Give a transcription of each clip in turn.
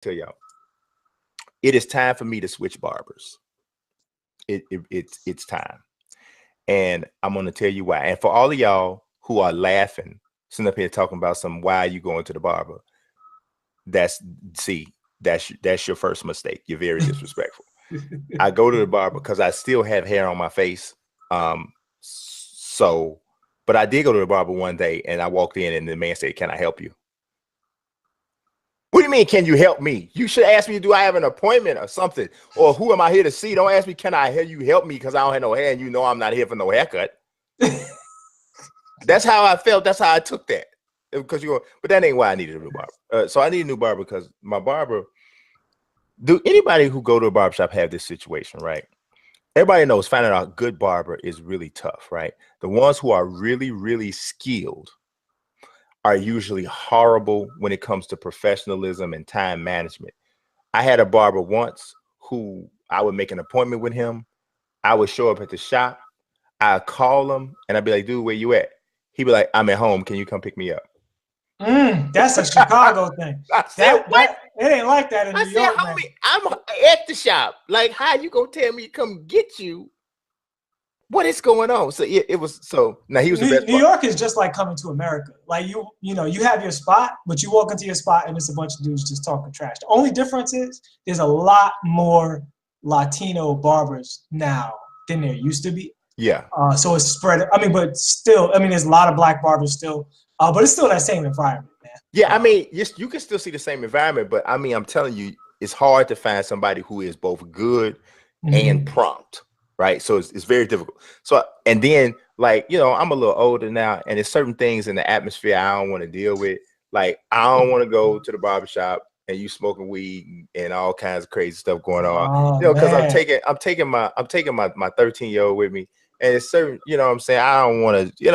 tell y'all, it is time for me to switch barbers. It's time. And I'm going to tell you why. And for all of y'all who are laughing, sitting up here talking about why are you going to the barber? That's your first mistake. You're very disrespectful. I go to the barber because I still have hair on my face. But I did go to the barber one day and I walked in and the man said, "Can I help you?" What do you mean, can you help me? You should ask me, do I have an appointment or something? Or who am I here to see? Don't ask me, can I help you help me? Because I don't have no hair and you know I'm not here for no haircut. That's how I felt. That's how I took that. But that ain't why I needed a new barber. So I need a new barber because my barber, do anybody who go to a barbershop have this situation, right? Everybody knows finding out a good barber is really tough, right? The ones who are really, really skilled are usually horrible when it comes to professionalism and time management. I had a barber once who I would make an appointment with him. I would show up at the shop. I'd call him and I'd be like, "Dude, where you at?" He'd be like, "I'm at home. Can you come pick me up?" That's a Chicago thing. It ain't like that in New York. Homie, I'm at the shop. Like, how you gonna tell me to come get you? What is going on? So it was now he was the best. New York is just like coming to America. Like you have your spot, but you walk into your spot and it's a bunch of dudes just talking trash. The only difference is there's a lot more Latino barbers now than there used to be. Yeah. So it's spread. But still, there's a lot of black barbers still. But it's still that same environment, man. Yeah, you can still see the same environment, but I'm telling you, it's hard to find somebody who is both good and prompt. Right. So it's very difficult. So, and then I'm a little older now and there's certain things in the atmosphere I don't want to deal with. Like, I don't want to go to the barbershop and you smoking weed and all kinds of crazy stuff going on, because I'm taking my 13-year-old with me. And it's certain, I don't want to, I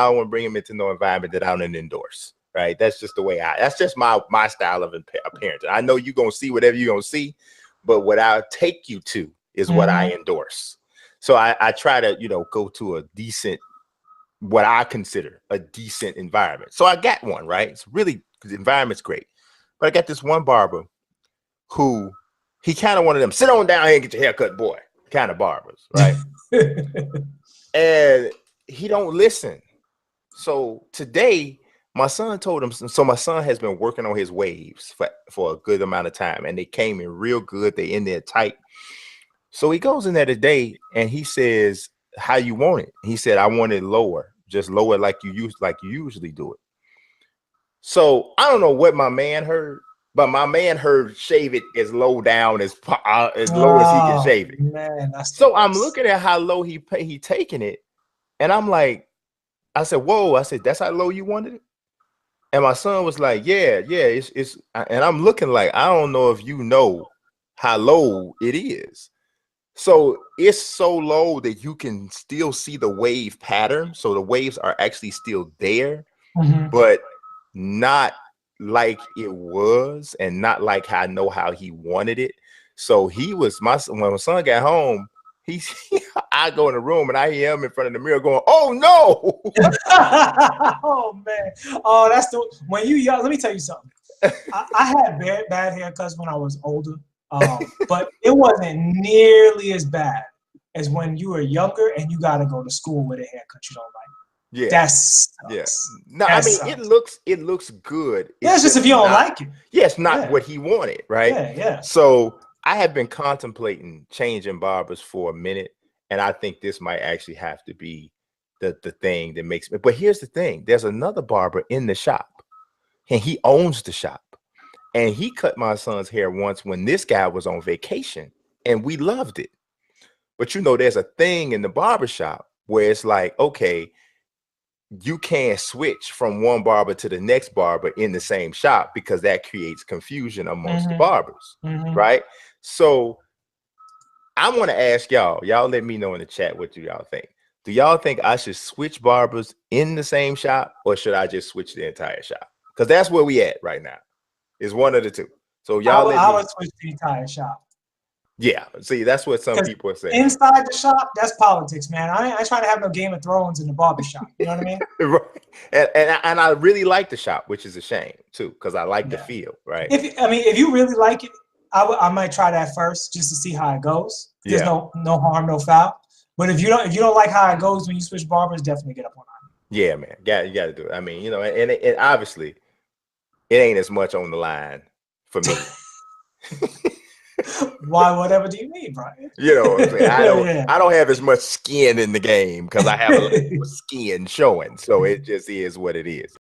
don't want to bring him into no environment that I don't endorse. Right. That's just the way that's just my style of parenting. I know you're going to see whatever you're going to see, but what I'll take you to is what I endorse. So I try to, go to a decent, what I consider a decent environment. So I got one, right? It's really, the environment's great. But I got this one barber who, he kind of one of them, sit on down here and get your hair cut, boy, kind of barbers, right? And he don't listen. So today, my son told him, so my son has been working on his waves for a good amount of time, and they came in real good. They in there tight. So he goes in there today and he says, "How you want it?" He said, "I want it lower, just lower like you usually do it." So I don't know what my man heard, but my man heard shave it as low down as low as he can shave it. Man, so I'm looking at how low he taking it, and I'm like, I said, "Whoa!" I said, "That's how low you wanted it?" And my son was like, "Yeah, it's." And I'm looking like, I don't know if you know how low it is. So it's so low that you can still see the wave pattern. So the waves are actually still there, but not like it was and not like I know how he wanted it. So when my son got home, I go in the room and I hear him in front of the mirror going, "Oh no." Oh man. Oh, when you young, let me tell you something. I had bad haircuts when I was older. But it wasn't nearly as bad as when you were younger and you got to go to school with a haircut you don't like. Yeah, that's No, it looks good. It's just if you don't like it. Yeah, it's not what he wanted, right? Yeah. So I have been contemplating changing barbers for a minute, and I think this might actually have to be the thing that makes me. But here's the thing: there's another barber in the shop, and he owns the shop. And he cut my son's hair once when this guy was on vacation, and we loved it. But there's a thing in the barbershop where it's like, okay, you can't switch from one barber to the next barber in the same shop because that creates confusion amongst the barbers, right? So I want to ask y'all let me know in the chat, what do y'all think? Do y'all think I should switch barbers in the same shop, or should I just switch the entire shop? Because that's where we at right now. Is one of the two. So y'all I would switch the entire shop. Yeah, see, that's what some people are saying. Inside the shop, that's politics, man. I ain't trying to have no Game of Thrones in the barber shop. You know what I mean? Right. And I really like the shop, which is a shame too, because I like the feel, right? If you really like it, I might try that first just to see how it goes. There's no harm, no foul. But if you don't like how it goes when you switch barbers, definitely get up on it. Yeah, man. You got to do it. I mean, you know, and obviously it ain't as much on the line for me. Why? Whatever do you mean, Brian? You know what I'm saying? I don't have as much skin in the game because I have a little skin showing. So it just is what it is.